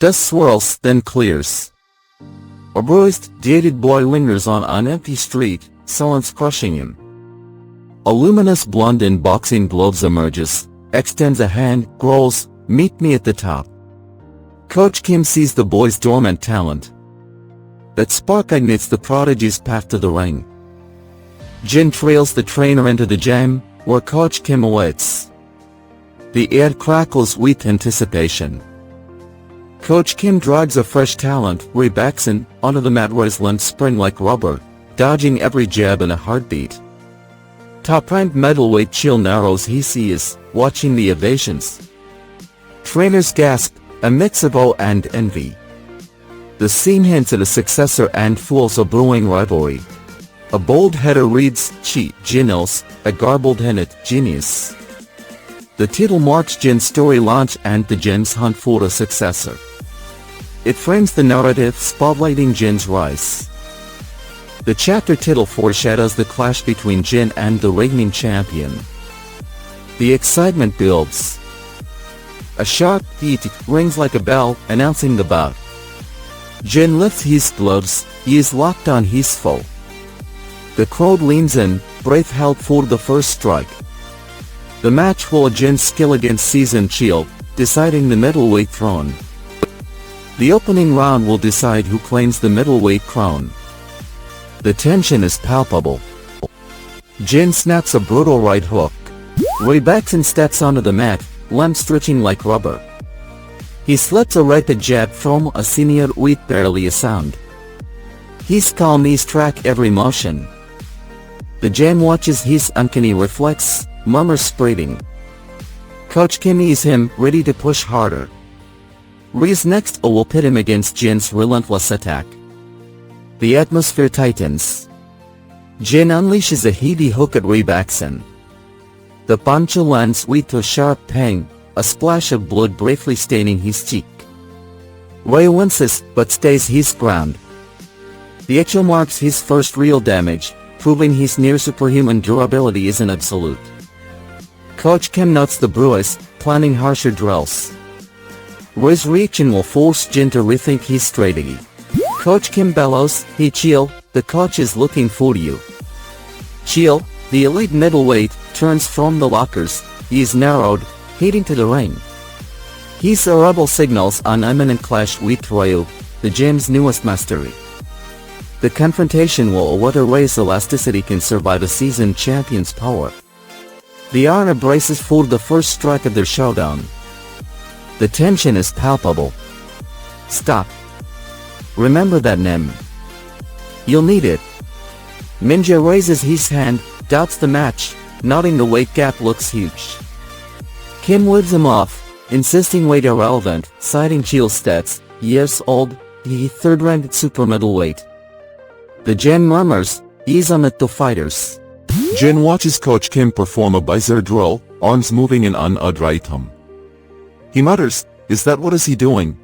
Dust swirls, then clears. A bruised, jaded boy lingers on an empty street, silence crushing him. A luminous blonde in boxing gloves emerges, extends a hand, growls, "Meet me at the top." Coach Kim sees the boy's dormant talent. That spark ignites the prodigy's path to the ring. Jin trails the trainer into the gym, where Coach Kim awaits. The air crackles with anticipation. Coach Kim drags a fresh talent, Rebekson, onto the mat. Wrestling spring like rubber, dodging every jab in a heartbeat. Top-ranked middleweight Chil narrows he sees, watching the ovations. Trainers gasp, a mix of awe and envy. The scene hints at a successor and fuels a brewing rivalry. A bold header reads, "Chi Genius," a garbled hint, "Genius." The title marks Jin's story launch and the Jin's hunt for a successor. It frames the narrative, spotlighting Jin's rise. The chapter title foreshadows the clash between Jin and the reigning champion. The excitement builds. A sharp beat rings like a bell, announcing the bout. Jin lifts his gloves, he is locked on his foe. The crowd leans in, breath held for the first strike. The match will Jin's skill against seasoned Chil, deciding the middleweight throne. The opening round will decide who claims the middleweight crown. The tension is palpable. Jin snaps a brutal right hook. Rebekson steps onto the mat, limb stretching like rubber. He slips a rapid jab from a senior with barely a sound. His calm knees track every motion. The Jin watches his uncanny reflex, murmurs spreading. Coach Kim eases him, ready to push harder. Re's next will pit him against Jin's relentless attack. The atmosphere tightens. Jin unleashes a heavy hook at Rebekson. The punch lands with a sharp pang, a splash of blood briefly staining his cheek. Re winces, but stays his ground. The echo marks his first real damage, proving his near-superhuman durability isn't absolute. Coach Kim notes the bruise, planning harsher drills. Re's reaction will force Jin to rethink his strategy. Coach Kim bellows, "Hey Chil, the coach is looking for you." Chil, the elite middleweight, turns from the lockers, he is narrowed, heading to the ring. His rebel signals an imminent clash with Ryu, the gym's newest mastery. The confrontation will whether Re's elasticity can survive a seasoned champion's power. The arena braces for the first strike of their showdown. The tension is palpable. Stop. Remember that name. You'll need it. Minja raises his hand, doubts the match, nodding the weight gap looks huge. Kim waves him off, insisting weight irrelevant, citing Chil's stats, years old, he third-ranked super middleweight. The Jin murmurs, "Ease on it to fighters." Jin watches Coach Kim perform a bizarre drill, arms moving in an odd rhythm. He mutters, "Is that what is he doing?"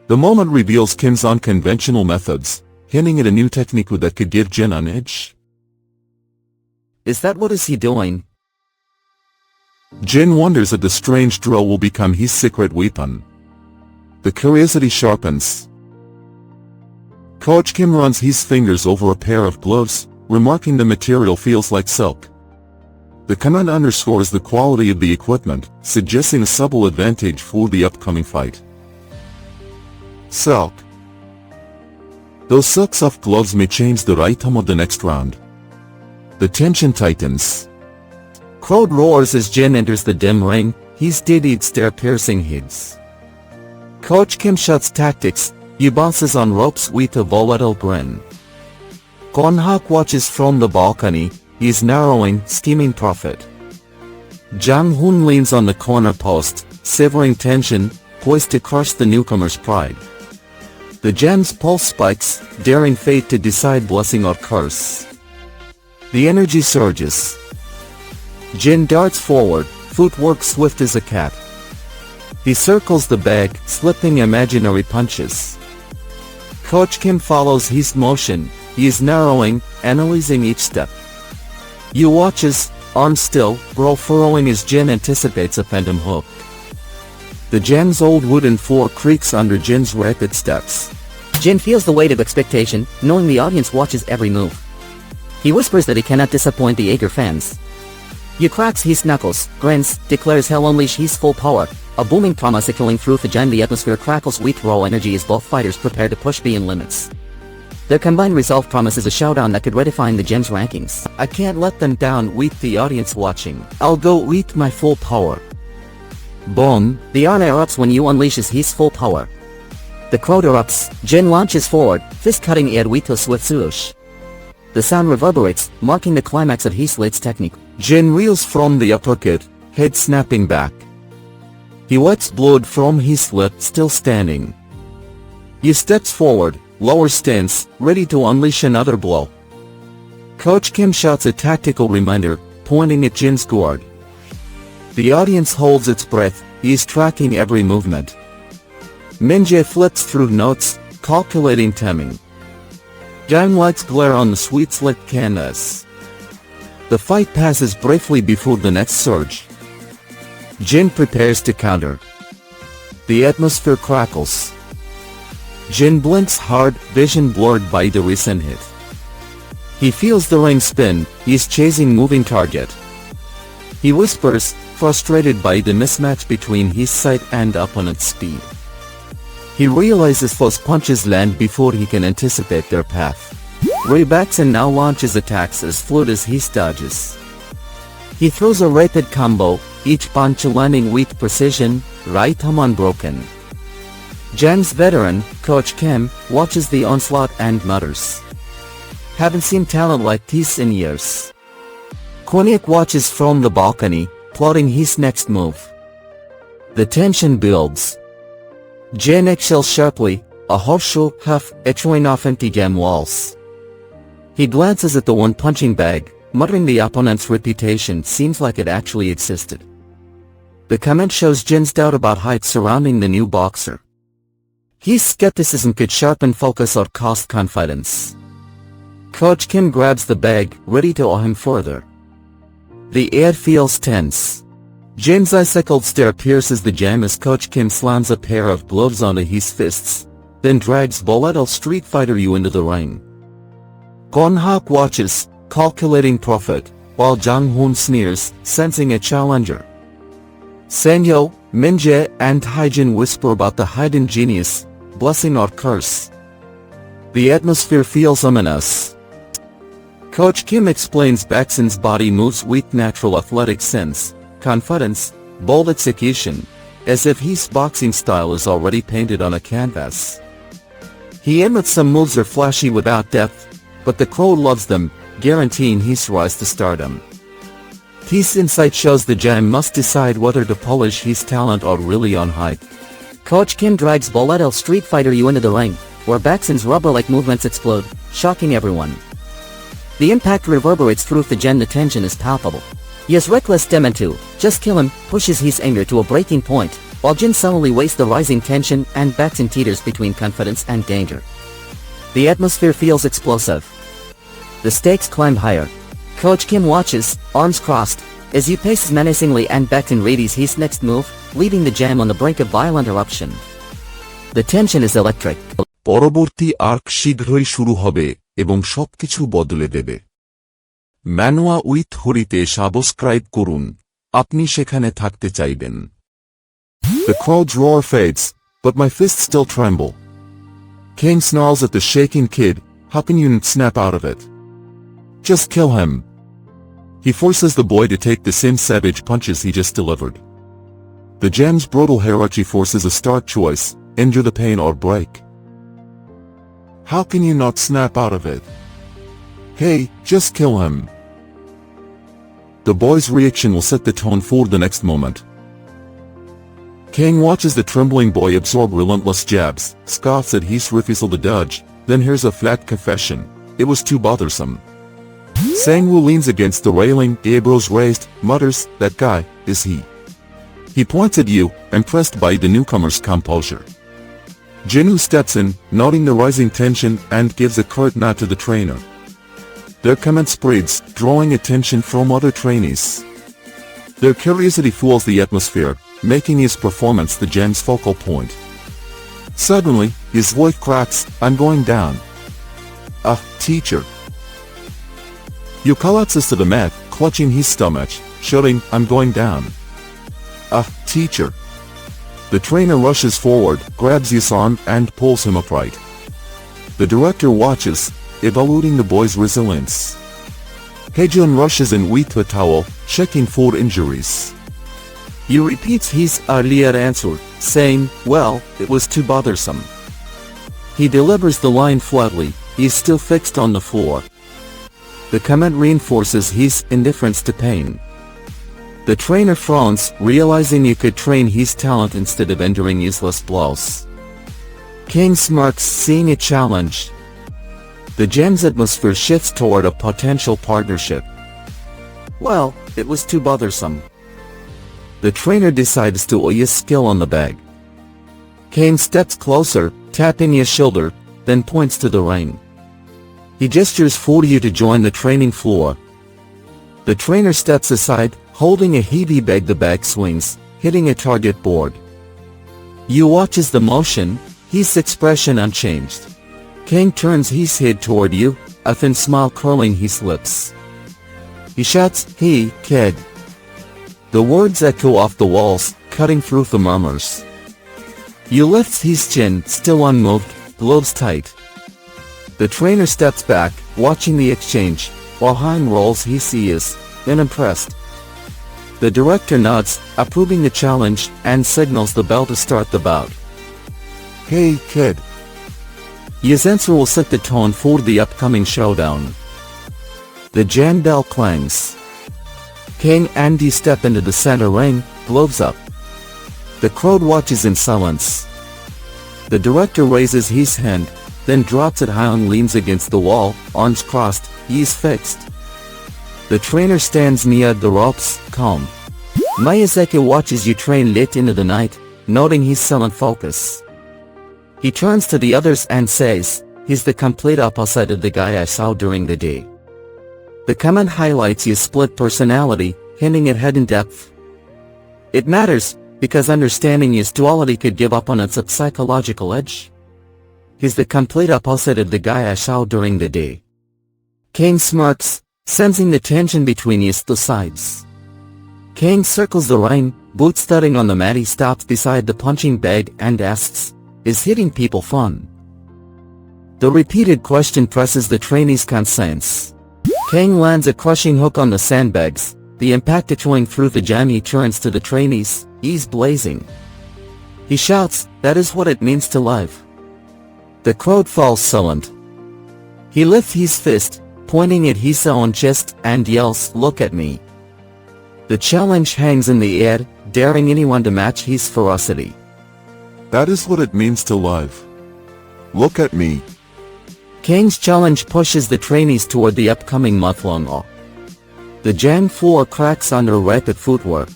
The moment reveals Kim's unconventional methods, hinting at a new technique that could give Jin an edge. Is that what is he doing? Jin wonders that the strange drill will become his secret weapon. The curiosity sharpens. Coach Kim runs his fingers over a pair of gloves, remarking the material feels like silk. The command underscores the quality of the equipment, suggesting a subtle advantage for the upcoming fight. Silk. Those silk-soft gloves may change the rhythm of the next round. The tension tightens. Crowd roars as Jin enters the dim ring, his dead stare piercing heads. Coach Kim shuts tactics, he bounces on ropes with a volatile grin. Gonhak watches from the balcony, his narrowing, scheming profit. Jang Hoon leans on the corner post, severing tension, poised to crush the newcomer's pride. The gem's pulse spikes, daring fate to decide blessing or curse. The energy surges. Jin darts forward, footwork swift as a cat. He circles the bag, slipping imaginary punches. Coach Kim follows his motion, he is narrowing, analyzing each step. Yu watches, arms still, brow furrowing as Jin anticipates a phantom hook. The gym's old wooden floor creaks under Jin's rapid steps. Jin feels the weight of expectation, knowing the audience watches every move. He whispers that he cannot disappoint the eager fans. He cracks his knuckles, grins, declares he'll unleash his full power, a booming promise echoing through the gym. The atmosphere crackles with raw energy as both fighters prepare to push beyond limits. Their combined resolve promises a showdown that could redefine the gym's rankings. I can't let them down with the audience watching. I'll go with my full power. Boom. The honor erupts when Yu unleashes his full power. The crowd erupts. Jin launches forward, fist cutting air with a swift swoosh. The sound reverberates, marking the climax of his latest technique. Jin reels from the uppercut, head snapping back. He wipes blood from his lip, still standing. He steps forward, lower stance, ready to unleash another blow. Coach Kim shouts a tactical reminder, pointing at Jin's guard. The audience holds its breath, he is tracking every movement. Minjae flips through notes, calculating timing. Young lights glare on the sweet-slit canvas. The fight passes briefly before the next surge. Jin prepares to counter. The atmosphere crackles. Jin blinks hard, vision blurred by the recent hit. He feels the ring spin, he is chasing moving target. He whispers, frustrated by the mismatch between his sight and opponent's speed. He realizes those punches land before he can anticipate their path. Rebacks and now launches attacks as fluid as he dodges. He throws a rapid combo, each punch landing with precision, right arm unbroken. Jin's veteran, Coach Kim, watches the onslaught and mutters. Haven't seen talent like this in years. Kwoniak watches from the balcony, plotting his next move. The tension builds. Jin exhales sharply, a horseshoe huff echoing off empty gem walls. He glances at the one punching bag, muttering the opponent's reputation seems like it actually existed. The comment shows Jin's doubt about height surrounding the new boxer. His skepticism could sharpen focus or cost confidence. Coach Kim grabs the bag, ready to awe him further. The air feels tense. Jin's icicled stare pierces the jam as Coach Kim slams a pair of gloves onto his fists, then drags volatile Street Fighter Yu into the ring. Gonhak watches, calculating profit, while Jang Hoon sneers, sensing a challenger. Sanyo, Minjae, and Haijin whisper about the hidden genius, blessing or curse. The atmosphere feels ominous. Coach Kim explains Baxin's body moves with natural athletic sense, confidence, bold execution, as if his boxing style is already painted on a canvas. He admits some moves are flashy without depth, but the crowd loves them, guaranteeing his rise to stardom. This insight shows the jam must decide whether to polish his talent or really on hype. Coach Kim drags volatile Street Fighter Yu into the ring, where Baxin's rubber-like movements explode, shocking everyone. The impact reverberates through the gym. The tension is palpable. He has reckless Dementu, just kill him, pushes his anger to a breaking point, while Jin suddenly wastes the rising tension and Baxin teeters between confidence and danger. The atmosphere feels explosive. The stakes climb higher. Coach Kim watches, arms crossed, as he paces menacingly and Baxin readies his next move, leaving the jam on the brink of violent eruption. The tension is electric. পরবর্তী arc শীঘ্রই শুরু হবে এবং সবকিছু বদলে দেবে। ম্যানওয়া with হরিতে subscribe করুন, আপনি সেখানে থাকতে চাইবেন। The crowd's roar fades, but my fists still tremble. King snarls at the shaking kid, how can you snap out of it? Just kill him. He forces the boy to take the same savage punches he just delivered. The jam's brutal hierarchy forces a stark choice, endure the pain or break. How can you not snap out of it? Hey, just kill him. The boy's reaction will set the tone for the next moment. King watches the trembling boy absorb relentless jabs, scoffs at his refusal to dodge, then hears a flat confession. It was too bothersome. Sang-woo leans against the railing, eyebrows raised, mutters, that guy, is he? He points at you, impressed by the newcomer's composure. Jin-woo steps in, noting the rising tension, and gives a curt nod to the trainer. Their comment spreads, drawing attention from other trainees. Their curiosity fuels the atmosphere, making his performance the gen's focal point. Suddenly, his voice cracks, "I'm going down." Teacher. Yu collapses to the mat, clutching his stomach, shouting, "I'm going down." Teacher. The trainer rushes forward, grabs his arm, and pulls him upright. The director watches, evaluating the boy's resilience. Hejun rushes in with the towel, checking for injuries. He repeats his earlier answer, saying, "Well, it was too bothersome." He delivers the line flatly, he's still fixed on the floor. The comment reinforces his indifference to pain. The trainer frowns, realizing you could train his talent instead of enduring useless blows. Kang smirks, seeing a challenge. The gen's atmosphere shifts toward a potential partnership. "Well, it was too bothersome." The trainer decides to weigh his skill on the bag. Kang steps closer, tapping his shoulder, then points to the ring. He gestures for you to join the training floor. The trainer steps aside, holding a heavy bag. The bag swings, hitting a target board. You watches the motion, his expression unchanged. Kang turns his head toward you, a thin smile curling his lips. He shouts, "Hey, kid." The words echo off the walls, cutting through the murmurs. You lifts his chin, still unmoved, gloves tight. The trainer steps back, watching the exchange, while Hein rolls his ears, unimpressed. The director nods, approving the challenge, and signals the bell to start the bout. "Hey, kid." His answer will set the tone for the upcoming showdown. The Jan bell clangs. Kang and Dee step into the center ring, gloves up. The crowd watches in silence. The director raises his hand, then drops it high and leans against the wall, arms crossed, he is fixed. The trainer stands near the ropes, calm. Miyazaki watches you train late into the night, noting his silent focus. He turns to the others and says, "He's the complete opposite of the guy I saw during the day." The comment highlights his split personality, hinting at hidden depth. It matters, because understanding his duality could give up on its psychological edge. He's the complete opposite of the guy I saw during the day. Kang smirks, sensing the tension between his two sides. Kang circles the ring, boots thudding on the mat. He stops beside the punching bag and asks, "Is hitting people fun?" The repeated question presses the trainee's conscience. Kang lands a crushing hook on the sandbags, the impact echoing through the jam. He turns to the trainees, eyes blazing. He shouts, "That is what it means to live." The crowd falls silent. He lifts his fist, pointing at his own chest, and yells, "Look at me." The challenge hangs in the air, daring anyone to match his ferocity. That is what it means to live. Look at me. Kang's challenge pushes the trainees toward the upcoming month-long awe. The jam floor cracks under rapid footwork.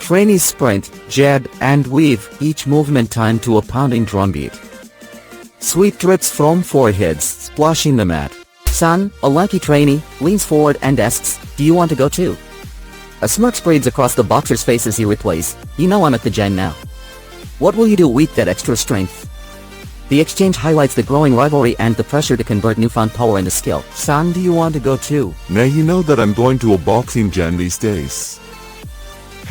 Trainees sprint, jab, and weave, each movement timed to a pounding drumbeat. Sweat drips from foreheads, splashing the mat. San, a lanky trainee, leans forward and asks, "Do you want to go too?" A smirk spreads across the boxer's face as he replies, "You know I'm at the gym now. What will you do with that extra strength?" The exchange highlights the growing rivalry and the pressure to convert newfound power into skill. "San, do you want to go too?" Now you know that I'm going to a boxing gym these days.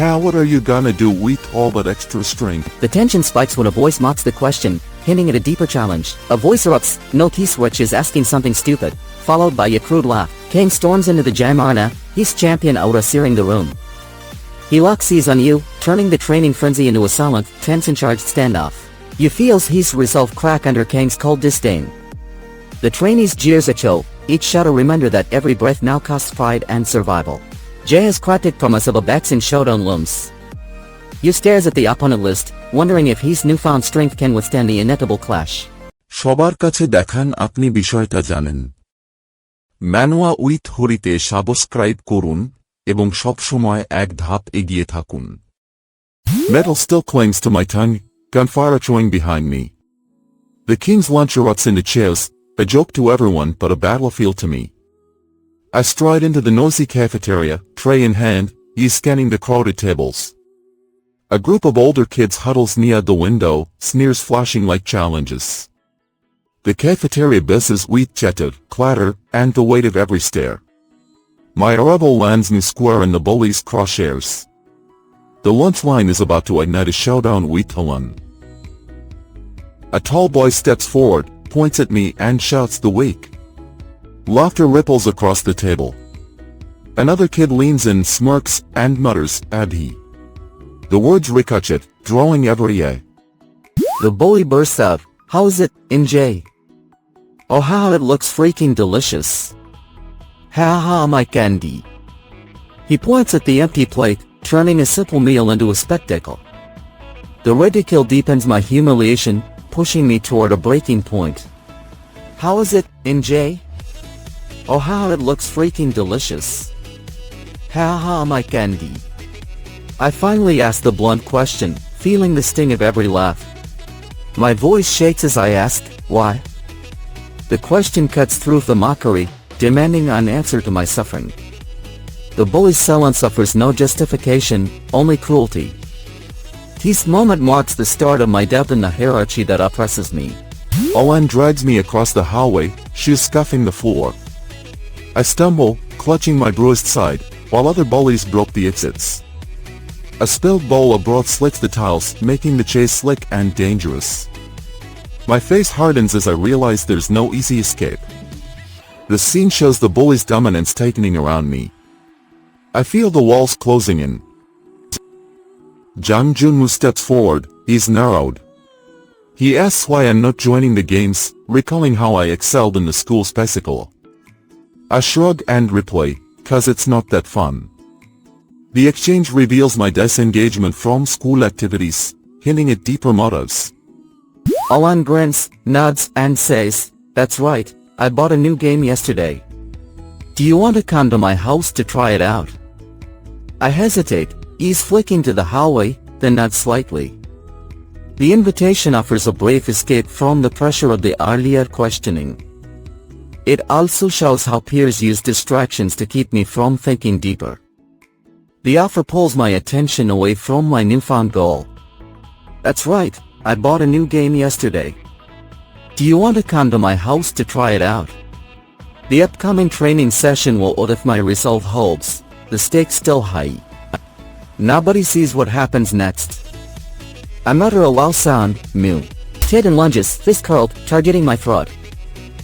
How, what are you gonna do with all that extra strength? The tension spikes when a voice mocks the question, hinting at a deeper challenge. A voice erupts, no key switch is asking something stupid, followed by a crude laugh. Kang storms into the jam arena, his champion aura searing the room. He locks eyes on you, turning the training frenzy into a silent, tense and charged standoff. You feels his resolve crack under Kang's cold disdain. The trainees jeers at you, each shot a reminder that every breath now costs pride and survival. Jay's kratik promise of a boxing showdown looms. You stares at the opponent list, wondering if his newfound strength can withstand the inevitable clash. সবার কাছে দেখান আপনি বিষয়টা জানেন। ম্যানওয়া with হরিতে subscribe করুন এবং সবসময় এক ধাপ এগিয়ে থাকুন। Metal still clings to my tongue, gunfire echoing behind me. The king's lunch erupts into cheers, a joke to everyone but a battlefield to me. I stride into the noisy cafeteria, tray in hand, he is scanning the crowded tables. A group of older kids huddles near the window, sneers flashing like challenges. The cafeteria buzzes with chatter, clatter, and the weight of every stare. My arrival lands me square in the bullies' crosshairs. The lunch line is about to ignite a showdown with Talan. A tall boy steps forward, points at me and shouts the weak. Laughter ripples across the table. Another kid leans in, smirks, and mutters, Abhi. The words ricochet, drawing every A. The bully bursts out, how is it, NJ? Oh how it looks freaking delicious. Ha ha my candy. He points at the empty plate, turning a simple meal into a spectacle. The ridicule deepens my humiliation, pushing me toward a breaking point. How is it, NJ? Oh how it looks freaking delicious. Ha ha my candy. I finally ask the blunt question, feeling the sting of every laugh. My voice shakes as I ask, why? The question cuts through the mockery, demanding an answer to my suffering. The bully's silence offers no justification, only cruelty. This moment marks the start of my death in the hierarchy that oppresses me. Alan drags me across the hallway, she is scuffing the floor. I stumble, clutching my bruised side, while other bullies block the exits. A spilled bowl of broth slits the tiles, making the chase slick and dangerous. My face hardens as I realize there's no easy escape. The scene shows the bully's dominance tightening around me. I feel the walls closing in. Jang Junwoo steps forward, he's narrowed. He asks why I'm not joining the games, recalling how I excelled in the school's bicycle. I shrug and reply, "'Cause it's not that fun." The exchange reveals my disengagement from school activities, hinting at deeper motives. Alan grins, nods, and says, that's right, I bought a new game yesterday. Do you want to come to my house to try it out? I hesitate, ease flicking to the hallway, then nod slightly. The invitation offers a brief escape from the pressure of the earlier questioning. It also shows how peers use distractions to keep me from thinking deeper. The offer pulls my attention away from my newfound goal. That's right, I bought a new game yesterday. Do you want to come to my house to try it out? The upcoming training session will if my resolve holds, the stakes still high. Nobody sees what happens next. I mutter a low sound, mew. Tiden lunges, fist curled, targeting my throat.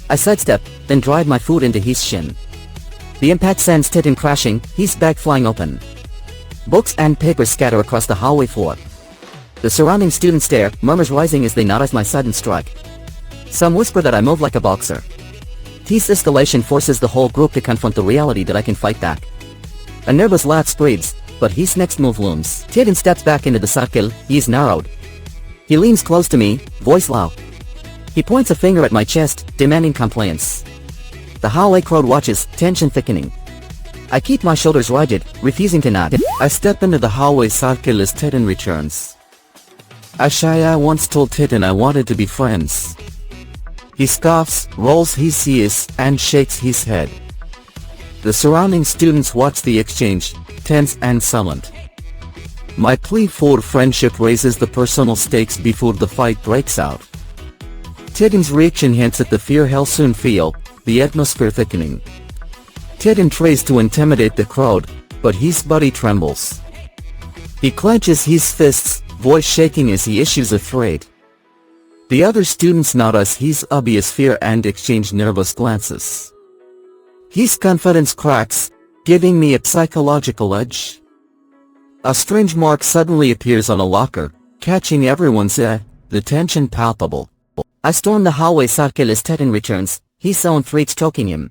I sidestep, then drive my foot into his shin. The impact sends Tiden crashing, his bag flying open. Books and papers scatter across the hallway floor. The surrounding students stare, murmurs rising as they notice my sudden strike. Some whisper that I move like a boxer. This escalation forces the whole group to confront the reality that I can fight back. A nervous laugh spreads, but his next move looms. Tiden steps back into the circle, he is narrowed. He leans close to me, voice low. He points a finger at my chest, demanding compliance. The hallway crowd watches, tension thickening. I keep my shoulders rigid, refusing to nod. I step into the hallway circle as Tiden returns. Ashaya once told Tiden I wanted to be friends. He scoffs, rolls his eyes, and shakes his head. The surrounding students watch the exchange, tense and silent. My plea for friendship raises the personal stakes before the fight breaks out. Tiden's reaction hints at the fear he'll soon feel, the atmosphere thickening. Tiden tries to intimidate the crowd, but his body trembles. He clenches his fists, voice shaking as he issues a threat. The other students notice his obvious fear and exchange nervous glances. His confidence cracks, giving me a psychological edge. A strange mark suddenly appears on a locker, catching everyone's eye, the tension palpable. I storm the hallway circle as Teden returns, his own threats choking him.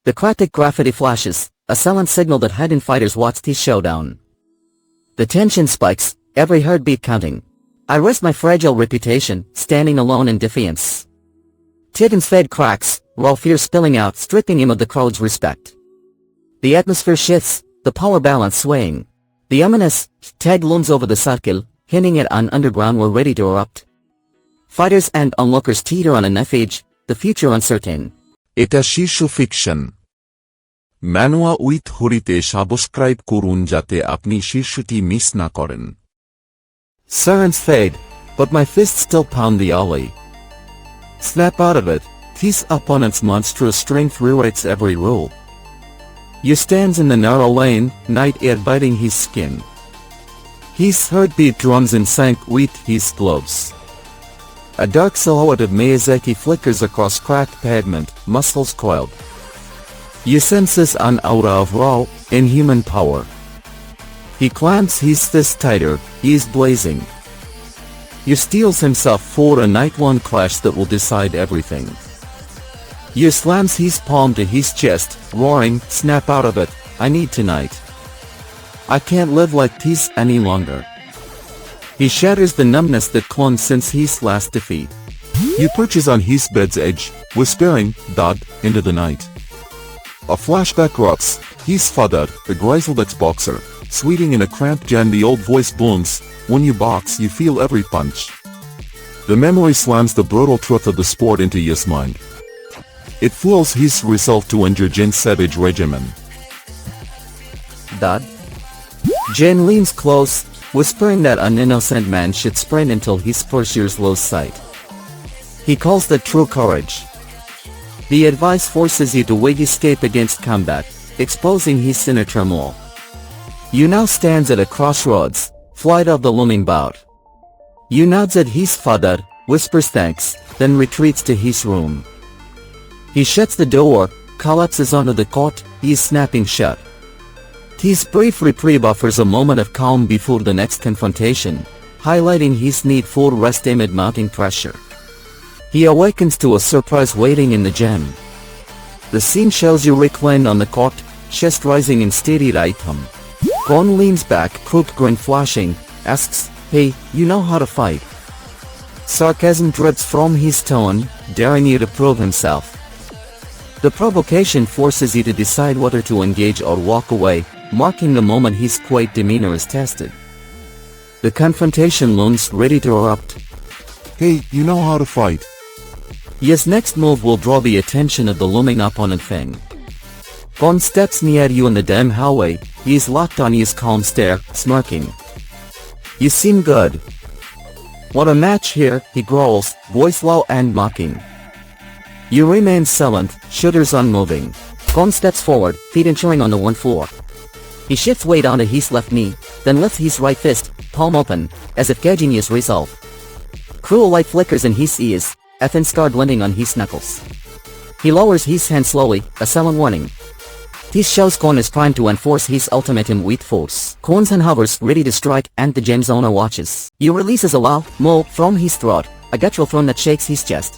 The cryptic graffiti flashes, a silent signal that hidden fighters watch this showdown. The tension spikes, every heartbeat counting. I risk my fragile reputation, standing alone in defiance. Tiden's fade cracks, raw fear spilling out, stripping him of the crowd's respect. The atmosphere shifts, the power balance swaying. The ominous tag looms over the circle, hinting at an underground war ready to erupt. Fighters and onlookers teeter on a knife edge, the future uncertain. এটা শীর্ষ fiction. ম্যানওয়া with হরিতে subscribe করুন যাতে আপনি শীর্ষটি miss না করেন। Sirens fade, but my fists still pound the alley. Snap out of it, his opponent's monstrous strength rewrites every rule. You stands in the narrow lane, night air biting his skin. His heartbeat drums in sync with his gloves. A dark silhouette of Miyazaki flickers across cracked pavement, muscles coiled. You senses an aura of raw, inhuman power. He clamps his fist tighter, he is blazing. You steels himself for a night-long clash that will decide everything. You slams his palm to his chest, roaring, snap out of it, I need tonight. I can't live like this any longer. He shatters the numbness that clung since his last defeat. You perches on his bed's edge, whispering, "Dad," into the night. A flashback erupts, his father, the grizzled ex-boxer, sweating in a cramped jam. The old voice booms, "When you box you feel every punch." The memory slams the brutal truth of the sport into his mind. It fuels his resolve to endure Jin's savage regimen. Dad? Jin leans close, whispering that an innocent man should sprint until his pursuers lose sight. He calls that true courage. The advice forces you to wage escape against combat, exposing his inner turmoil. You now stands at a crossroads, flight of the looming bout. You nods at his father, whispers thanks, then retreats to his room. He shuts the door, collapses onto the cot, he is snapping shut. His brief reprieve offers a moment of calm before the next confrontation, highlighting his need for rest amid mounting pressure. He awakens to a surprise waiting in the gym. The scene shows you reclined on the cot, chest rising in steady rhythm. Gon leans back, crooked grin flashing, asks, "Hey, you know how to fight?" Sarcasm drips from his tone, daring you to prove himself. The provocation forces you to decide whether to engage or walk away, marking the moment his quiet demeanor is tested. The confrontation looms ready to erupt. "Hey, you know how to fight." His next move will draw the attention of the looming opponent Feng. Gon steps near you in the dim hallway, he is locked on his calm stare, smirking. "You seem good." "What a match here," he growls, voice low and mocking. You remain silent, shoulders unmoving. Gon steps forward, feet ensuring on the one floor. He shifts weight onto his left knee, then lifts his right fist, palm open, as if gauging his resolve. Cruel light flickers in his ears, a thin scar blending on his knuckles. He lowers his hand slowly, a sullen warning. This shows Gon is primed to enforce his ultimatum with force. Gon's hand hovers, ready to strike, and the gym's owner watches. You releases a loud "mo" from his throat, a guttural throne that shakes his chest.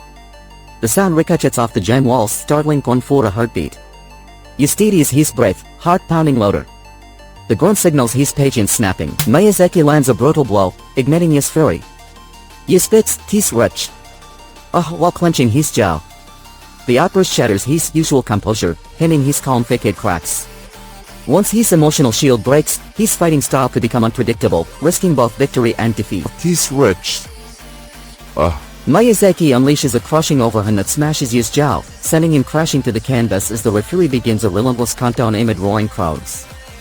The sound ricochets off the gym walls, startling Gon for a heartbeat. You steadies his breath, heart pounding louder. The grunt signals his patience snapping. Miyazaki lands a brutal blow, igniting his fury. He spits, his wretch. While clenching his jaw. The outburst shatters his usual composure, hinting his calm facade cracks. Once his emotional shield breaks, his fighting style could become unpredictable, risking both victory and defeat. "He's rich." Miyazaki unleashes a crushing overhand that smashes his jaw, sending him crashing to the canvas as the referee begins a relentless countdown amid roaring crowds.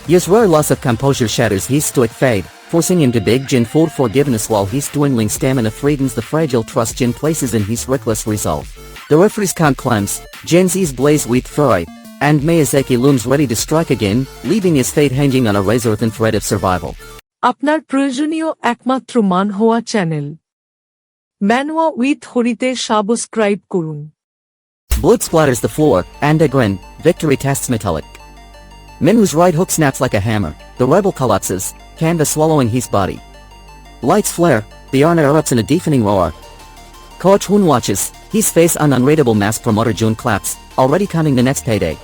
His rare loss of composure shatters his stoic fade, forcing him to beg Jin for forgiveness while his dwindling stamina threatens the fragile trust Jin places in his reckless resolve. The referee's count climbs, Jin's eyes blaze with fury, and Miyazaki looms ready to strike again, leaving his fate hanging on a razor-thin thread of survival. আপনার প্রয়োজনীয় একমাত্র মানহোয়া channel Manwa with হরিতে subscribe করুন। Blood splatters the floor, and a grin, victory tests metallic. Minwoo's right hook snaps like a hammer, the rebel collapses, canvas swallowing his body. Lights flare, the arena erupts in a deafening roar. Coach Hoon watches, his face on unreadable mask promoter Jun claps, already counting the next payday.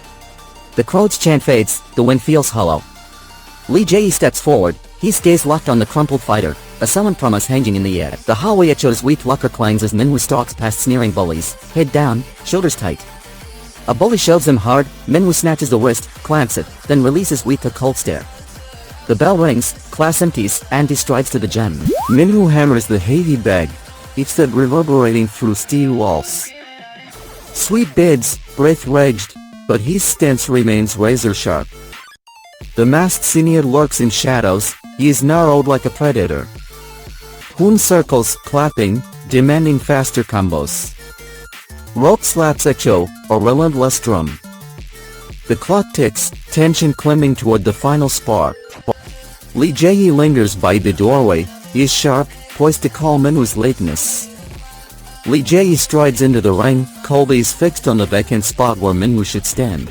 The crowd's chant fades, the wind feels hollow. Lee Jae steps forward, his gaze locked on the crumpled fighter, a sullen promise hanging in the air. The hallway echoes weak lucker clangs as Minwoo stalks past sneering bullies, head down, shoulders tight. A bully shoves him hard, Minwoo snatches the wrist, clamps it, then releases with a cold stare. The bell rings, class empties, and he strides to the gym. Minwoo hammers the heavy bag, its that reverberating through steel walls. Sweet bids, breath raged, but his stance remains razor sharp. The masked senior lurks in shadows, he is narrowed like a predator. Hoon circles, clapping, demanding faster combos. Rope slaps echo, a relentless drum. The clock ticks, tension climbing toward the final spar. Lee Jae-hee lingers by the doorway, is sharp, poised to call Minwoo's lateness. Lee Jae-hee strides into the ring, Colby's fixed on the vacant spot where Minwoo should stand.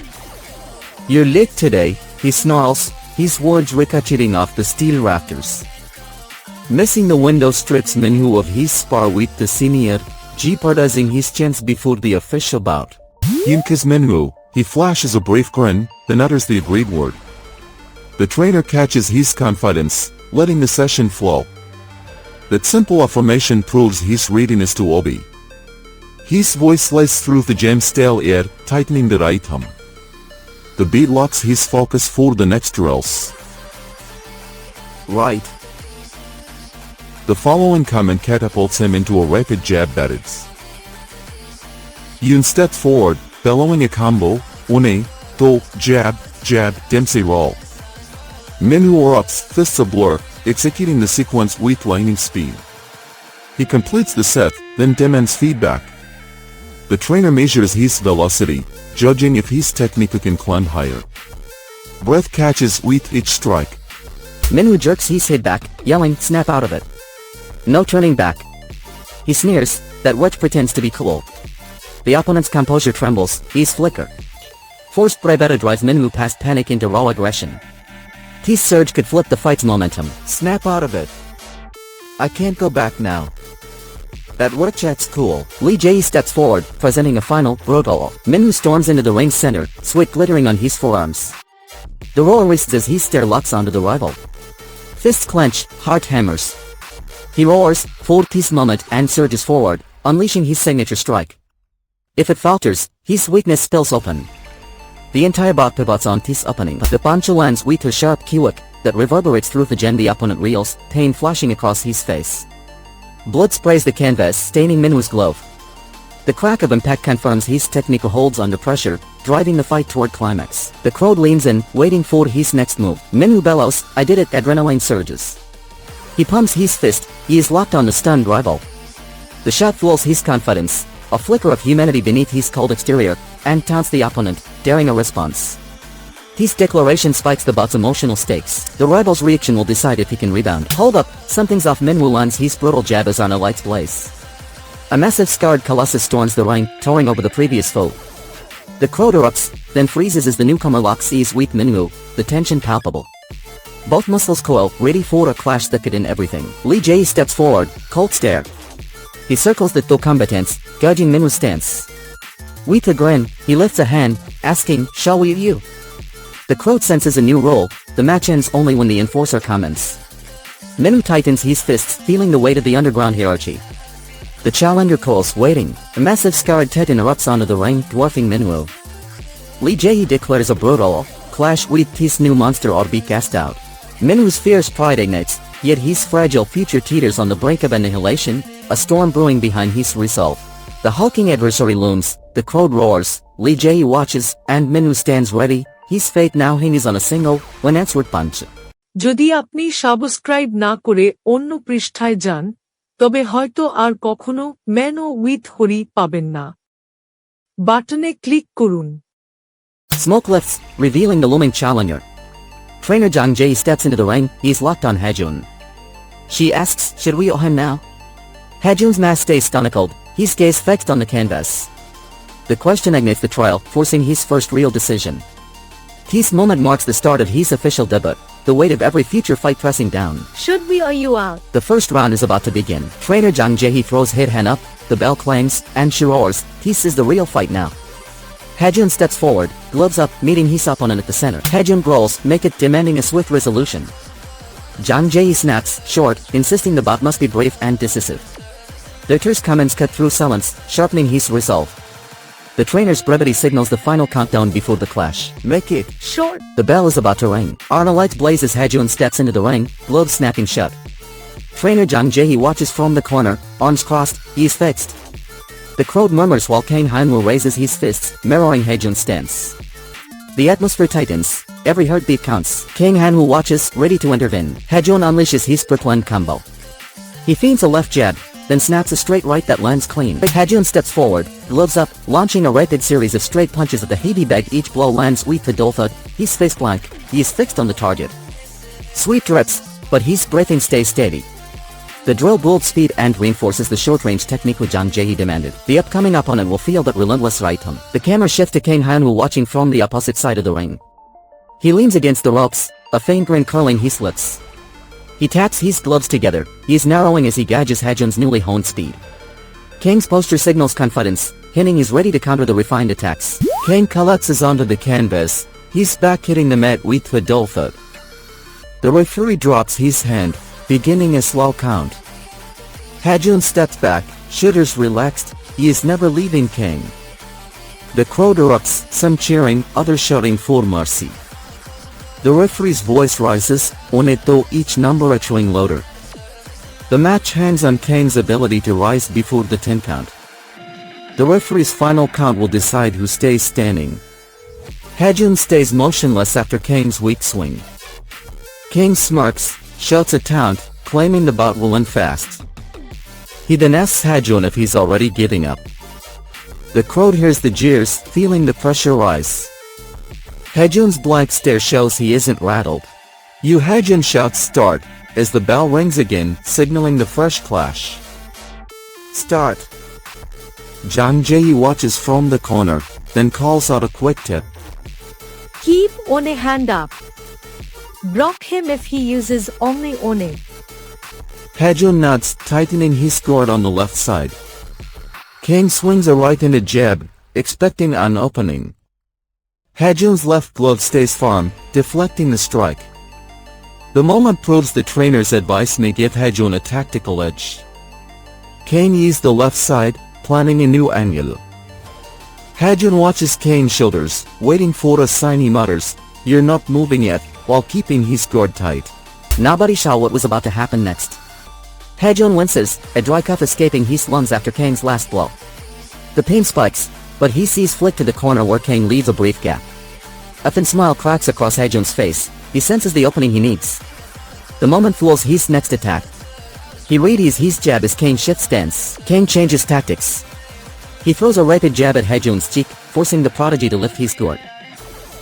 "You're licked today," he snarls, his words ricocheting off the steel rafters. Missing the window strips Minwoo of his spar with the senior, jeopardizing his chance before the official bout. Yimka's Minwoo, he flashes a brief grin, then utters the agreed word. The trainer catches his confidence, letting the session flow. That simple affirmation proves his readiness to obey. His voice slices through the gem-stale air, tightening the rhythm. The beat locks his focus for the next drills. Right. The following comment catapults him into a rapid jab battles. Yoon steps forward, bellowing a combo, une, do, jab, jab, Dempsey roll. Minwoo erupts, fists a blur, executing the sequence with lightning speed. He completes the set, then demands feedback. The trainer measures his velocity, judging if his technique can climb higher. Breath catches with each strike. Minwoo jerks his head back, yelling, "Snap out of it." No turning back. He sneers, that wedge pretends to be cool. The opponent's composure trembles, his flicker. Forced bravado drives Minwoo past panic into raw aggression. His surge could flip the fight's momentum. "Snap out of it. I can't go back now. That work chat's cool." Lee Jae-hee steps forward, presenting a final, brutal. Minwoo storms into the ring's center, sweat glittering on his forearms. The roar wrists as he stare locks onto the rival. Fists clench, heart hammers. He roars, full peace moment, and surges forward, unleashing his signature strike. If it falters, his weakness spills open. The entire bout pivots on his opening. The punch lands with a sharp kick that reverberates through the gen. The opponent reels, pain flashing across his face. Blood sprays the canvas, staining Minwoo's glove. The crack of impact confirms his technique holds under pressure, driving the fight toward climax. The crowd leans in, waiting for his next move. Minwoo bellows, "I did it." Adrenaline surges. He pumps his fist, he is locked on the stunned rival. The shot fuels his confidence, a flicker of humanity beneath his cold exterior, and taunts the opponent, daring a response. His declaration spikes the bout's emotional stakes. The rival's reaction will decide if he can rebound. Hold up, something's off. Minwoo lands his brutal jab as on a light's blaze. A massive scarred colossus storms the ring, towering over the previous foe. The crowd erupts, then freezes as the newcomer locks eyes with Minwoo, the tension palpable. Both muscles coil, ready for a clash that could end everything. Lee Jae steps forward, cold stare. He circles the two combatants, gauging Minwoo's stance. With a grin, he lifts a hand, asking, "Shall we you?" The crowd senses a new rule. The match ends only when the enforcer comments. Minwoo tightens his fists, feeling the weight of the underground hierarchy. The challenger calls, waiting. A massive scarred titan erupts onto the ring, dwarfing Minwoo. Lee Jae declares a brutal clash with his new monster or be cast out. Minwoo's fierce pride ignites, yet his fragile future teeters on the brink of annihilation, a storm brewing behind his resolve. The hulking adversary looms, the crowd roars, Lee Jae watches, and Minwoo stands ready, his fate now hinges on a single, unanswered punch. যদি আপনি subscribe না করে অন্য পৃষ্ঠায় যান, তবে হয়তো আর কখনো ম্যানো উইথ হরি পাবেন না। বাটনে ক্লিক করুন। Smoke lifts, revealing the looming challenger. Trainer Jang Jae steps into the ring, he's locked on Haejun. She asks, "Should we owe him now?" Haejun's mask stays stunnicled, his gaze fixed on the canvas. The question ignites the trial, forcing his first real decision. This moment marks the start of his official debut, the weight of every future fight pressing down. Should we or you out? The first round is about to begin. Trainer Jang Jae throws his hand up, the bell clangs, and she roars, "This is the real fight now." Haejun steps forward, gloves up, meeting his opponent at the center. Haejun growls, make it, demanding a swift resolution. Jang Jae snaps, short, insisting the bout must be brief and decisive. Their terse comments cut through silence, sharpening his resolve. The trainer's brevity signals the final countdown before the clash. "Make it Short. The bell is about to ring. Arna lights blaze as Haejun steps into the ring, gloves snapping shut. Trainer Jang Jae watches from the corner, arms crossed, he is fixed. The crowd murmurs while Kang Han-woo raises his fists, mirroring Haejun's stance. The atmosphere tightens, every heartbeat counts. Kang Han-woo watches, ready to intervene. Haejun unleashes his propellant combo. He feigns a left jab, then snaps a straight right that lands clean. Hajun steps forward, gloves up, launching a rapid series of straight punches at the heavy bag. Each blow lands with a dull thud. He's face blank, he is fixed on the target. Sweet drips, but his breathing stays steady. The drill builds speed and reinforces the short-range technique Jang Jae demanded. The upcoming opponent will feel that relentless right hand. The camera shifts to Kang Han-woo watching from the opposite side of the ring. He leans against the ropes, a faint grin curling his lips. He taps his gloves together, he is narrowing as he gauges Hajun's newly honed speed. Kang's posture signals confidence, hinting he's ready to counter the refined attacks. Kang collapses onto the canvas, his back hitting the mat with a dull thud. The referee drops his hand, beginning a slow count. Hajun steps back, shoulders relaxed, he is never leaving Kang. The crowd erupts, some cheering, others shouting for mercy. The referee's voice rises, on it though each number echoing louder. The match hangs on Kang's ability to rise before the 10 count. The referee's final count will decide who stays standing. Hajun stays motionless after Kang's weak swing. Kang smirks, shouts a taunt, claiming the bout will end fast. He then asks Hajun if he's already giving up. The crowd hears the jeers, feeling the pressure rise. Hajun's blank stare shows he isn't rattled. Yu Hajun shouts start, as the bell rings again, signaling the fresh clash. Start. Jang Jae watches from the corner, then calls out a quick tip. Keep one hand up. Block him if he uses only one. Hajun nods, tightening his guard on the left side. Kang swings a right-handed jab, expecting an opening. Hajun's left glove stays firm, deflecting the strike. The moment proves the trainer's advice may give Hajun a tactical edge. Kang uses the left side, planning a new angle. Hajun watches Kang's shoulders, waiting for a sign. He mutters, "You're not moving yet," while keeping his guard tight. Nobody saw what was about to happen next. Hajun winces, a dry cough escaping his lungs after Kang's last blow. The pain spikes, but he sees flick to the corner where Kang leaves a brief gap. A thin smile cracks across Hajun's face, he senses the opening he needs. The moment fuels his next attack. He readies his jab as Kang shifts stance. Kang changes tactics. He throws a rapid jab at Hajun's cheek, forcing the prodigy to lift his guard.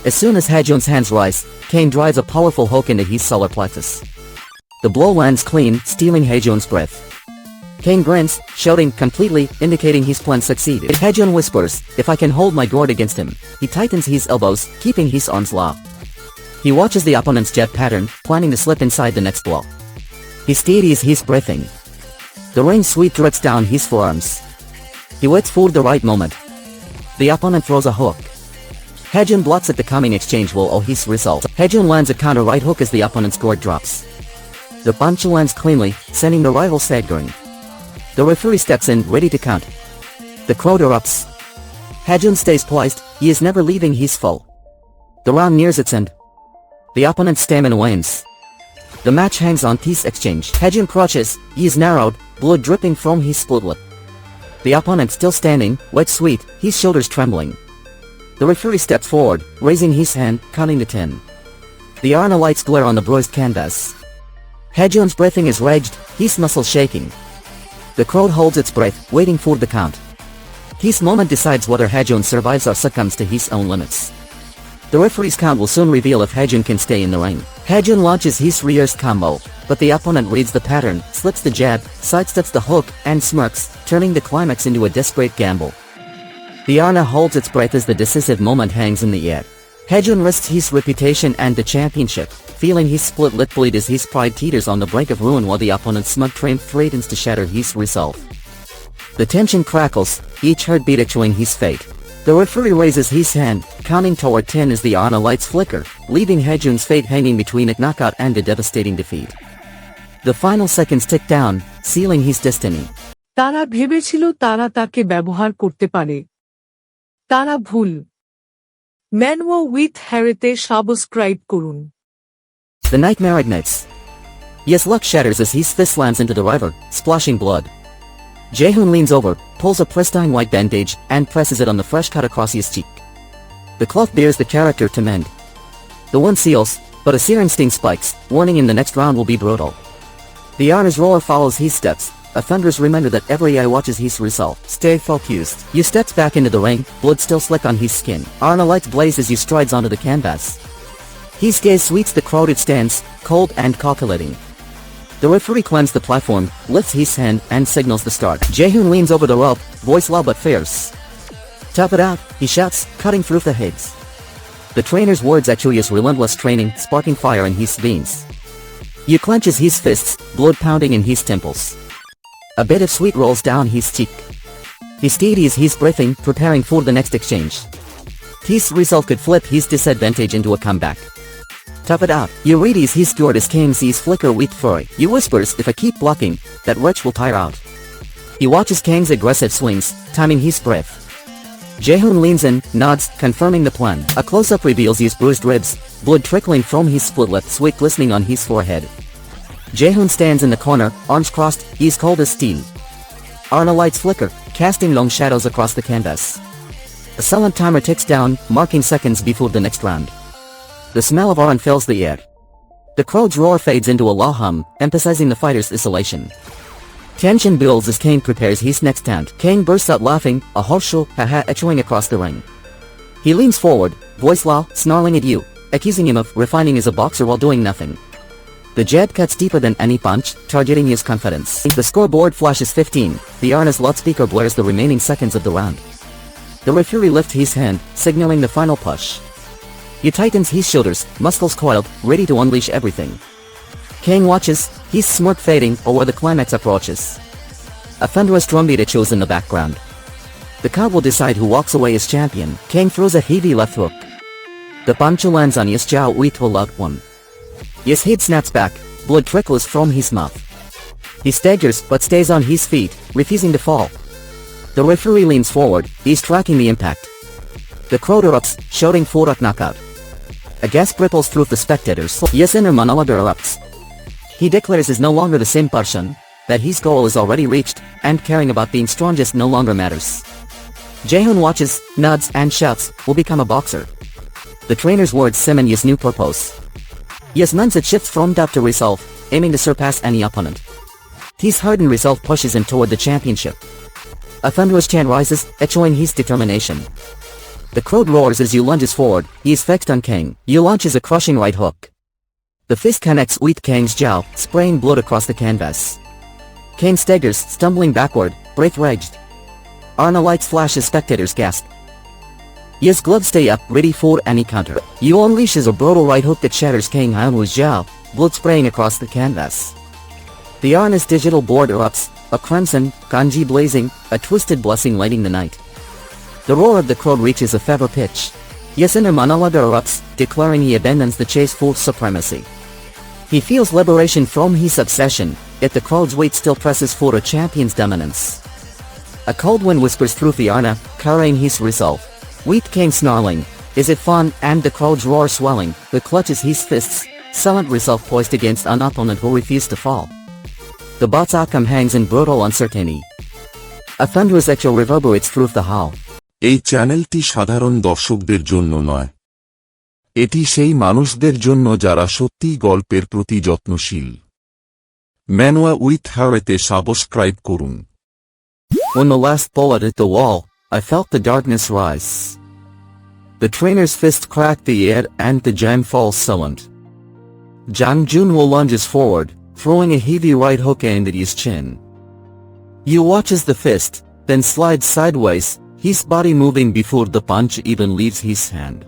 As soon as Hajun's hands rise, Kang drives a powerful hook into his solar plexus. The blow lands clean, stealing Hajun's breath. Kang grins, shouting completely, indicating his plan succeeded. Hajun whispers, "If I can hold my guard against him." He tightens his elbows, keeping his arms low. He watches the opponent's jab pattern, planning to slip inside the next blow. He steadies his breathing. The rain sweat drips down his forearms. He waits for the right moment. The opponent throws a hook. Hajun blocks at the coming exchange will owe his result. Hajun lands a counter right hook as the opponent's guard drops. The punch lands cleanly, sending the rival staggering. The referee steps in, ready to count. The crowd erupts. Hajun stays poised, he is never leaving his foe. The round nears its end. The opponent's stamina wanes. The match hangs on this exchange. Hajun crouches, he is narrowed, blood dripping from his split lip. The opponent still standing, wet sweat, his shoulders trembling. The referee steps forward, raising his hand, counting to 10. The arena lights glare on the bruised canvas. Hajun's breathing is raged, his muscles shaking. The crowd holds its breath, waiting for the count. His moment decides whether Hajun survives or succumbs to his own limits. The referee's count will soon reveal if Hajun can stay in the ring. Hajun launches his reversed combo, but the opponent reads the pattern, slips the jab, sidesteps the hook, and smirks, turning the climax into a desperate gamble. The arena holds its breath as the decisive moment hangs in the air. Hajun risks his reputation and the championship, feeling his split lip bleed as his pride teeters on the brink of ruin while the opponent's smug triumph threatens to shatter his resolve. The tension crackles, each heartbeat echoing his fate. The referee raises his hand, counting toward 10 as the arena lights flicker, leaving Hajun's fate hanging between a knockout and a devastating defeat. The final seconds tick down, sealing his destiny. তারা ভেবেছিল তারা তাকে ব্যবহার করতে পারে। তারা ভুল। ম্যানওয়া with হ্যারেতে subscribe করুন। The nightmare ignites. Yes, luck shatters as his fist lands into the river, splashing blood. Jaehoon leans over, pulls a pristine white bandage, and presses it on the fresh cut across his cheek. The cloth bears the character to mend. The wound seals, but a searing sting spikes, warning him the next round will be brutal. The Arna's roar follows his steps, a thunderous reminder that every eye watches his result. Stay focused. You steps back into the ring, blood still slick on his skin. Arna lights blaze as he strides onto the canvas. His gaze sweeps the crowded stands, cold and calculating. The referee climbs the platform, lifts his hand and signals the start. Jaehoon leans over the rope, voice loud but fierce. "Tough it out," he shouts, cutting through the heads. The trainer's words echo his relentless training, sparking fire in his veins. He clenches his fists, blood pounding in his temples. A bit of sweat rolls down his cheek. He steadies his breathing, preparing for the next exchange. His result could flip his disadvantage into a comeback. "Tough it out." You readies his sword as Kang sees flicker with fury. He whispers, "If I keep blocking, that wretch will tire out." He watches Kang's aggressive swings, timing his breath. Jaehoon leans in, nods, confirming the plan. A close-up reveals his bruised ribs, blood trickling from his split lip, sweat glistening on his forehead. Jaehoon stands in the corner, arms crossed, he's cold as steel. Arna lights flicker, casting long shadows across the canvas. A silent timer ticks down, marking seconds before the next round. The smell of Arn fills the air. The crowd's roar fades into a low hum, emphasizing the fighter's isolation. Tension builds as Kang prepares his next stand. Kang bursts out laughing, a horseshoe ha-ha echoing across the ring. He leans forward, voice low, snarling at you, accusing him of refining as a boxer while doing nothing. The jab cuts deeper than any punch, targeting his confidence. The scoreboard flashes 15, the Arna's loudspeaker blares the remaining seconds of the round. The referee lifts his hand, signaling the final push. He tightens his shoulders, muscles coiled, ready to unleash everything. Kang watches, his smirk fading over the climax approaches. A thunderous drumbeat echoes in the background. The crowd will decide who walks away as champion. Kang throws a heavy left hook. The punch lands on Yes Jiao with a loud one. Yes' head snaps back, blood trickles from his mouth. He staggers but stays on his feet, refusing to fall. The referee leans forward, he's tracking the impact. The crowd erupts, shouting for a knockout. A gasp ripples through the spectators. Yes' inner monologue erupts. He declares is no longer the same person, that his goal is already reached, and caring about being strongest no longer matters. Jaehoon watches, nods and shouts, "Will become a boxer." The trainer's words cement Yes' new purpose. Yes' mindset shifts from doubt to resolve, aiming to surpass any opponent. His hardened resolve pushes him toward the championship. A thunderous chant rises, echoing his determination. The crowd roars as Yu lunges forward, he is fixed on Kang. Yu launches a crushing right hook. The fist connects with Kang's jaw, spraying blood across the canvas. Kang staggers, stumbling backward, breath raged. Arna lights flash as spectators gasp. Yes' gloves stay up, ready for any counter. Yu unleashes a brutal right hook that shatters Kang Hyunwoo's jaw, blood spraying across the canvas. The Arna's digital board erupts, a crimson, kanji blazing, a twisted blessing lighting the night. The roar of the crowd reaches a fever pitch. Yes' inner monologue erupts, declaring he abandons the chase for supremacy. He feels liberation from his obsession, yet the crowd's weight still presses for a champion's dominance. A cold wind whispers through the Arna, carrying his resolve. With Kang snarling, "Is it fun?" and the crowd's roar swelling, he clutches his fists, silent resolve poised against an opponent who refused to fall. The bout's outcome hangs in brutal uncertainty. A thunderous echo reverberates through the hall. এই চ্যানেলটি সাধারণ দর্শকদের জন্য নয়। এটি সেই মানুষদের জন্য যারা সত্যিই গল্পের প্রতি যত্নশীল। ম্যানওয়া উইথ হারেতে সাবস্ক্রাইব করুন। When the last bullet hit the wall, I felt the darkness rise. The trainer's fist cracked the air and the jam falls silent. Jang Junwoo lunges forward, throwing a heavy right hook aimed at his chin. Yu watches the fist, then slides sideways, his body moving before the punch even leaves his hand.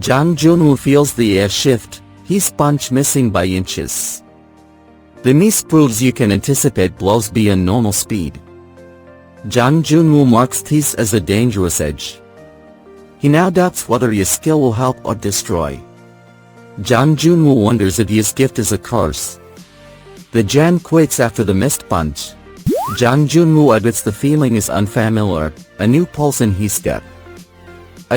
Jang Junwoo feels the air shift, his punch missing by inches. The miss proves you can anticipate blows beyond normal speed. Jang Junwoo marks this as a dangerous edge. He now doubts whether his skill will help or destroy. Jang Junwoo wonders if his gift is a curse. The Jan quakes after the missed punch. Jang Junwoo admits the feeling is unfamiliar, a new pulse in his step.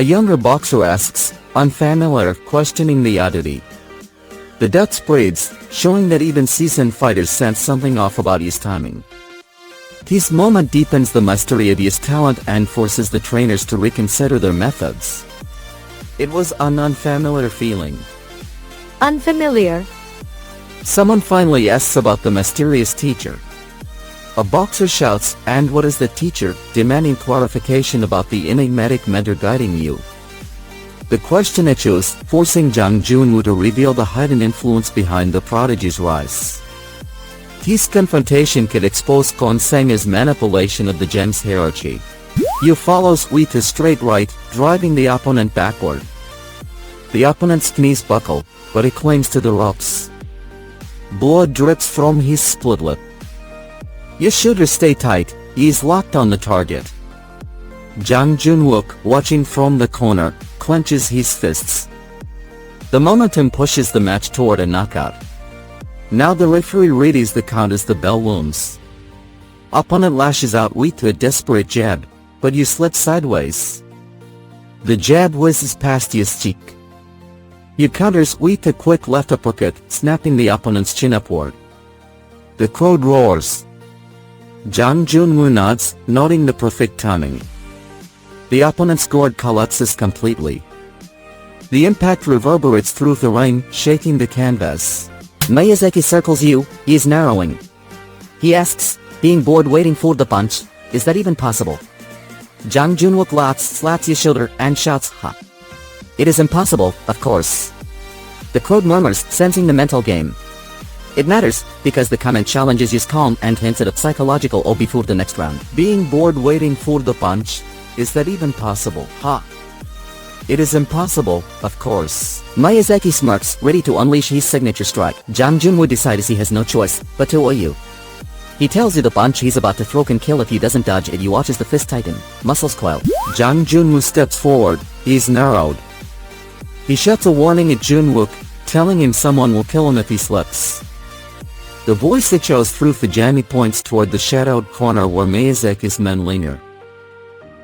A younger boxer asks, unfamiliar, questioning the oddity. The duck spreads, showing that even seasoned fighters sense something off about his timing. This moment deepens the mystery of his talent and forces the trainers to reconsider their methods. It was an unfamiliar feeling. Unfamiliar. Someone finally asks about the mysterious teacher. A boxer shouts, "And what is the teacher?" demanding clarification about the enigmatic mentor guiding you. The question echoes, forcing Jang Junwoo to reveal the hidden influence behind the prodigy's rise. This confrontation could expose Kwon Sang-'s manipulation of the gem's hierarchy. Yu follows with a straight right, driving the opponent backward. The opponent's knees buckle, but he clings to the ropes. Blood drips from his split lip. Your shoulders stay tight, he is locked on the target. Jang Junwook, watching from the corner, clenches his fists. The momentum pushes the match toward a knockout. Now the referee readies the count as the bell looms. Opponent lashes out with a desperate jab, but you slip sideways. The jab whizzes past his cheek. You counters with a quick left uppercut, snapping the opponent's chin upward. The crowd roars. Jang Junwoo nods, noting the perfect timing. The opponent's guard collapses completely. The impact reverberates through the ring, shaking the canvas. Miyazaki circles you, he is narrowing. He asks, being bored waiting for the punch, "Is that even possible?" Jang Junwook laughs, slaps your shoulder, and shouts, "Ha!" It is impossible, of course. The crowd murmurs, sensing the mental game. It matters, because the comment challenges his calm and hints at a psychological O before the next round. Being bored waiting for the punch, is that even possible? Ha! It is impossible, of course. Miyazaki smirks, ready to unleash his signature strike. Jang Junwoo decides he has no choice, but to owe you. He tells you the punch he's about to throw can kill if he doesn't dodge it. You watch as the fist tighten, muscles coil. Jang Junwoo steps forward, he's narrowed. He shouts a warning at Junwook, telling him someone will kill him if he slips. The voice echoes through Fujami points toward the shadowed corner where Miyazaki's men linger.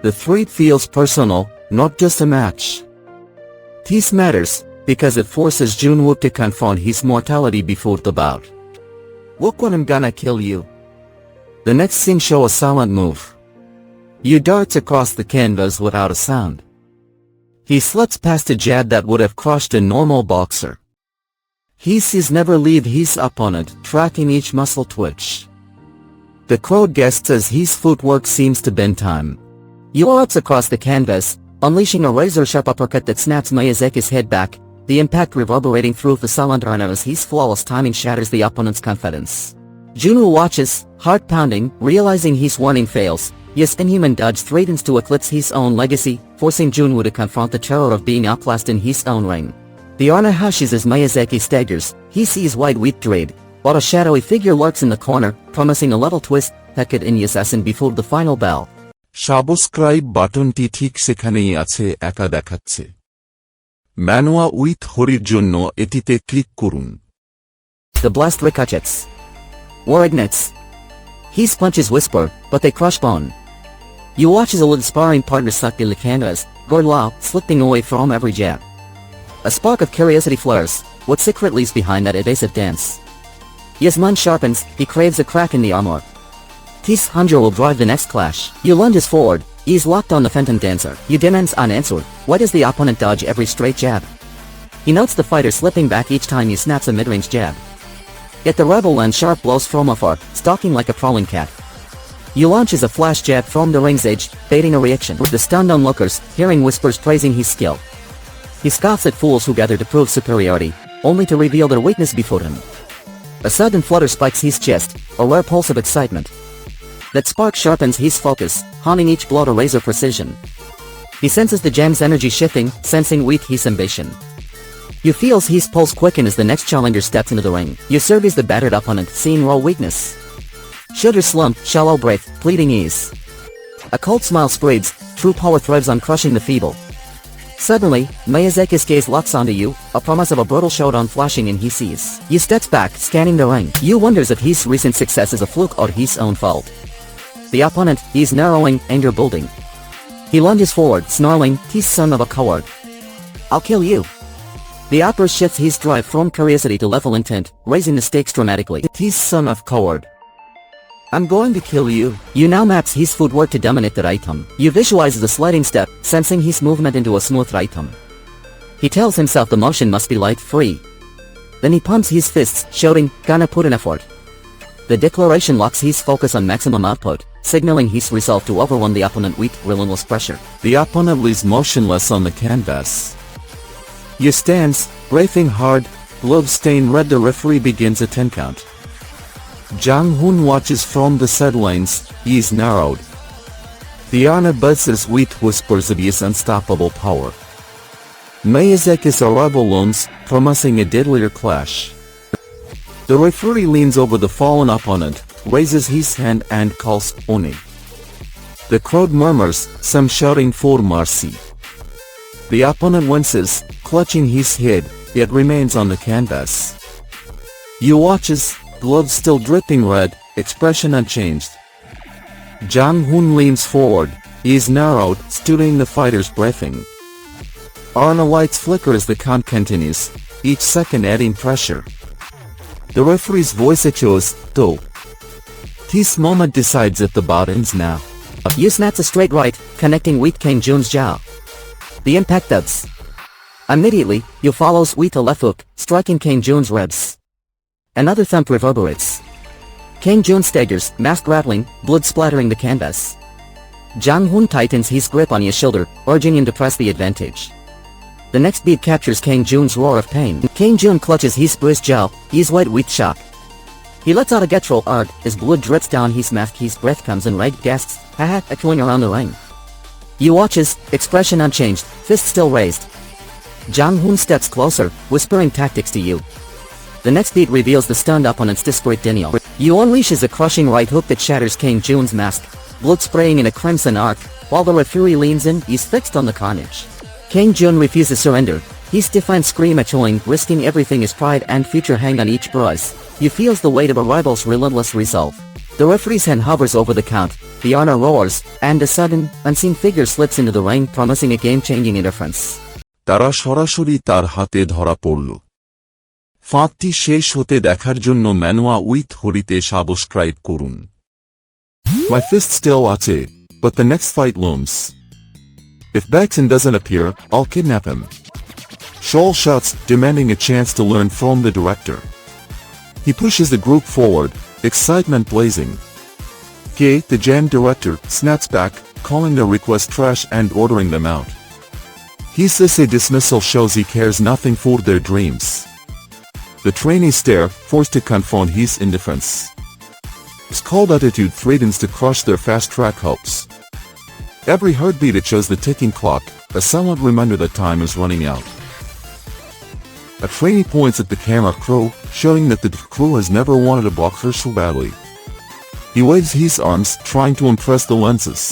The threat feels personal, not just a match. This matters, because it forces Junwook to confront his mortality before the bout. "Look when I'm gonna kill you." The next scene shows a silent move. Yu darts across the canvas without a sound. He slips past a jab that would have crushed a normal boxer. He sees never leave his opponent, tracking each muscle twitch. The crowd gasps as his footwork seems to bend time. Yu ups across the canvas, unleashing a razor-sharp uppercut that snaps Miyazaki's head back, the impact reverberating through the silent arena as his flawless timing shatters the opponent's confidence. Junwoo watches, heart pounding, realizing his warning fails. His inhuman dodge threatens to eclipse his own legacy, forcing Junwoo to confront the terror of being outclassed in his own ring. The arena hushes as Miyazaki staggers. He sees white wheat dread, while a shadowy figure lurks in the corner, promising a level twist that could end his assassin before the final bell. Subscribe বাটনটি ঠিক সেখানেই আছে, একা দেখাচ্ছে। ম্যানওয়া with হরির জন্য এটিতে click করুন। The blast ricochets. War ignites. His punches whisper, but they crush bone. You watch as a little sparring partner sucked in the canvas, Gord Lao, slipping away from every jab. A spark of curiosity flares, what secret lies behind that evasive dance? His mind sharpens, he craves a crack in the armor. This hunger will drive the next clash. You lunges forward, he is locked on the phantom dancer. You demands unanswered, why does the opponent dodge every straight jab? He notes the fighter slipping back each time he snaps a mid-range jab. Yet the rebel lands sharp blows from afar, stalking like a prowling cat. You launches a flash jab from the ring's edge, baiting a reaction. With the stunned onlookers, hearing whispers praising his skill. He scoffs at fools who gather to prove superiority, only to reveal their weakness before him. A sudden flutter spikes his chest, a rare pulse of excitement. That spark sharpens his focus, honing each blow to razor precision. He senses the gem's energy shifting, sensing with his ambition. You feels his pulse quicken as the next challenger steps into the ring. You surveys the battered opponent, seeing raw weakness. Shoulders slump, shallow breath, pleading ease. A cold smile spreads, true power thrives on crushing the feeble. Suddenly, Miyazaki's gaze locks onto you, a promise of a brutal showdown flashing in he sees. You steps back, scanning the ring. You wonders if his recent success is a fluke or his own fault. The opponent, he's narrowing, anger building. He lunges forward, snarling, "This son of a coward. I'll kill you." The opera shifts his drive from curiosity to lethal intent, raising the stakes dramatically. "This son of coward. I'm going to kill you." You now maps his footwork to dominate that item. You visualize the sliding step, sensing his movement into a smooth item. He tells himself the motion must be light-free. Then he pumps his fists, shouting, "Gonna put in effort." The declaration locks his focus on maximum output, signaling his resolve to overwhelm the opponent with relentless pressure. The opponent lies motionless on the canvas. He stands, breathing hard, blood stained red. The referee begins a 10 count. Jang Hoon watches from the sidelines, he is narrowed. The arena buzzes with whispers of his unstoppable power. Miyazaki's arrival looms, promising a deadlier clash. The referee leans over the fallen opponent, raises his hand and calls Oni. The crowd murmurs, some shouting for mercy. The opponent winces, clutching his head, yet remains on the canvas. He watches, gloves still dripping red, expression unchanged. Jang Hoon leans forward, he is narrowed, studying the fighter's breathing. Arena lights flicker as the count continues, each second adding pressure. The referee's voice echoes, "Do." This moment decides if the bout ends now. Yu snaps a straight right, connecting with Kang Jun's jaw. The impact thuds. Immediately, Yu follows with a left hook, striking Kang Jun's ribs. Another thump reverberates. Kang Jun staggers, mask rattling, blood splattering the canvas. Jang Hoon tightens his grip on Yu's shoulder, urging him to press the advantage. The next beat captures Kang Jun's roar of pain. Kang Jun clutches his bruised jaw, he is white with shock. He lets out a guttural arg, as blood drips down his mask. His breath comes in ragged gasps, ha-ha, echoing around the ring. Yu watches, expression unchanged, fist still raised. Jang Hoon steps closer, whispering tactics to Yu. The next beat reveals the stunned opponent's disparate denial. Yu unleashes a crushing right hook that shatters Kang Jun's mask, blood spraying in a crimson arc, while the referee leans in, he's fixed on the carnage. Kang Jun refuses surrender. His defiant scream echoing, risking everything his pride and future hang on each bruise. He feels the weight of a rival's relentless resolve. The referee's hand hovers over the count, the arena roars, and a sudden, unseen figure slips into the ring, promising a game-changing interference. তারা সরাসরি তার হাতে ধরা পড়ল। ফাঁদটি শেষ হতে দেখার জন্য ম্যানওয়া উইথ হরিতে সাবস্ক্রাইব করুন। My fist still আছে, but the next fight looms. If Baxen doesn't appear, I'll kidnap him. Shoal shouts, demanding a chance to learn from the director. He pushes the group forward, excitement blazing. Kay, the jam director, snaps back, calling the request trash and ordering them out. He says a dismissal shows he cares nothing for their dreams. The trainees stare, forced to confront his indifference. His cold attitude threatens to crush their fast-track hopes. Every heartbeat echoes the ticking clock, a silent reminder that time is running out. A trainee points at the camera crew, showing that the crew has never wanted a boxer so badly. He waves his arms, trying to impress the lenses.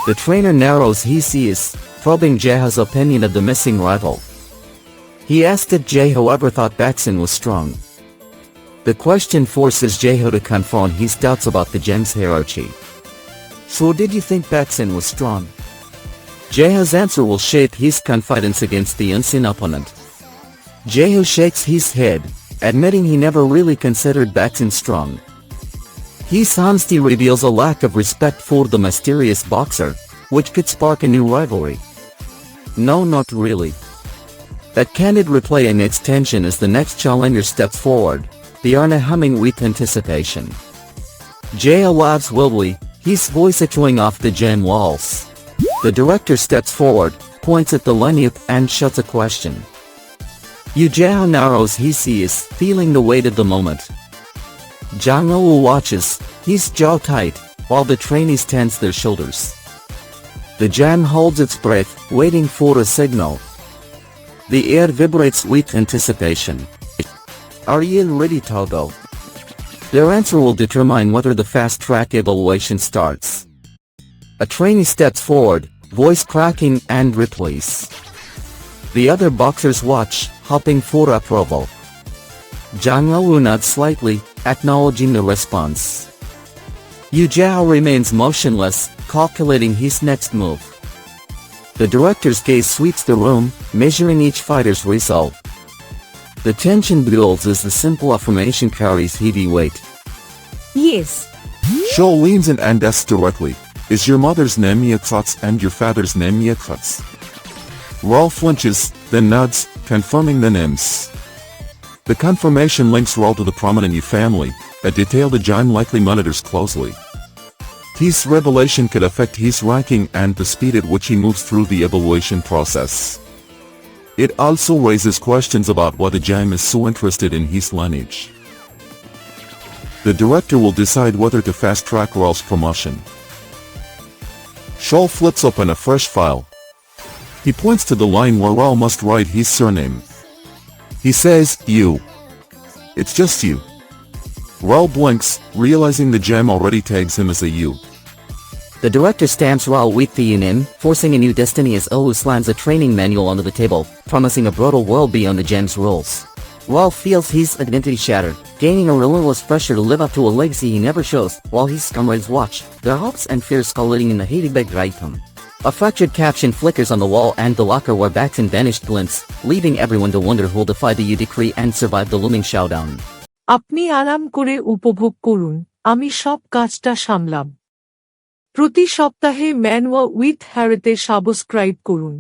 The trainer narrows his ears, probing Jaeha's opinion of the missing rival. He asked if Jaeha ever thought Baxen was strong. The question forces Jaeha to confront his doubts about the gem's hierarchy. So did you think Baxen was strong? Jaeha's answer will shape his confidence against the unseen opponent. Jaeha shakes his head, admitting he never really considered Baxen strong. His honesty reveals a lack of respect for the mysterious boxer, which could spark a new rivalry. No, not really. That candid reply amidst tension as the next challenger steps forward, the arena humming with anticipation. Jaeha laughs wildly, his voice echoing off the jam walls. The director steps forward, points at the lineup and shouts a question. Jaeha narrows his ears, feeling the weight of the moment. Jang Woo watches, his jaw tight, while the trainees tense their shoulders. The jam holds its breath, waiting for a signal. The air vibrates with anticipation. Are you ready, Togo? Their answer will determine whether the fast-track evaluation starts. A trainee steps forward, voice cracking and replies. The other boxers watch, hoping for approval. Jang Woo nods slightly, acknowledging the response. Jaeha remains motionless, calculating his next move. The director's gaze sweeps the room, measuring each fighter's resolve. The tension builds as the simple affirmation carries heavy weight. Yes. Shoal leans in and asks directly, is your mother's name Yatsats and your father's name Yatsats? Raul flinches, then nods, confirming the names. The confirmation links Raul to the prominent Yu family, a detail the Jaime likely monitors closely. His revelation could affect his ranking and the speed at which he moves through the evaluation process. It also raises questions about why the Jaime is so interested in his lineage. The director will decide whether to fast-track Raul's promotion. Shaw flips open a fresh file. He points to the line where Raul must write his surname. He says, "You." It's just you. Raul blinks, realizing the Jaime already tags him as a U. The director stamps Raul with the name, forcing a new destiny as Ou slams a training manual onto the table, promising a brutal world beyond the Jaime's rules. Raul feels his identity shattered, gaining a relentless pressure to live up to a legacy he never shows, while his comrades watch, their hopes and fears colliding in the Heidelberg Reichtum. A fractured caption flickers on the wall and the locker where Baxen vanished glints, leaving everyone to wonder who'll defy the U decree and survive the looming showdown. আপনি আরাম করে উপভোগ করুন, আমি সব কাজটা সামলাম। প্রতি সপ্তাহে ম্যানওয়া উইথ হ্যারিতে সাবস্ক্রাইব করুন।